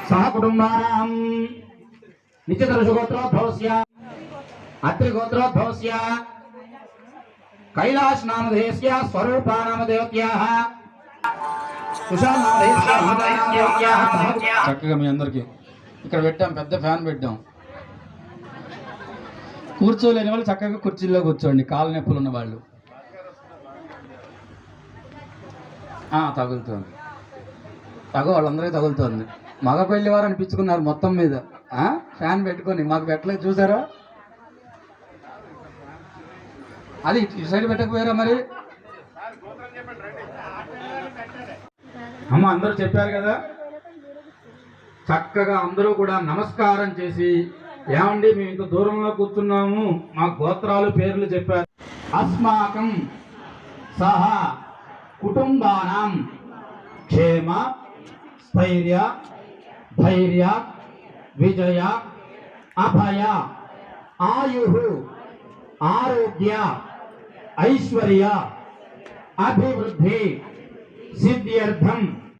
सह कुटुंबानां नित्यदर्शगोत्रोद्भवस्य अत्रिगोत्रोद्भवस्य कैलाश नामधेयस्य स्वरूपानामदेवत्याः చక్కగా మీ అందరికి ఇక్కడ పెట్టాం, పెద్ద ఫ్యాన్ పెట్టాం. కూర్చోలేని వాళ్ళు చక్కగా కుర్చీల్లో కూర్చోండి, కాళ్ళ నొప్పులు ఉన్న వాళ్ళు. తగులుతుంది, వాళ్ళందరికీ తగులుతుంది. మగ పెళ్లి వారు అనిపించుకున్నారు మొత్తం మీద ఫ్యాన్ పెట్టుకొని. మాకు పెట్టలేదు చూసారా? అది ఇటు సైడ్ పెట్టకపోయారా మరి? అమ్మ అందరూ చెప్పారు కదా, చక్కగా అందరూ కూడా నమస్కారం చేసి, ఏమండి మేము ఇంత దూరంలో కూర్చున్నాము, మా గోత్రాలు పేర్లు చెప్పారు. అస్మాకం సహ కుటుంబానాం క్షేమ స్థైర్య ధైర్య విజయ అభయ ఆయు ఆరోగ్య ఐశ్వర్య అభివృద్ధి సిద్ధ్యర్థం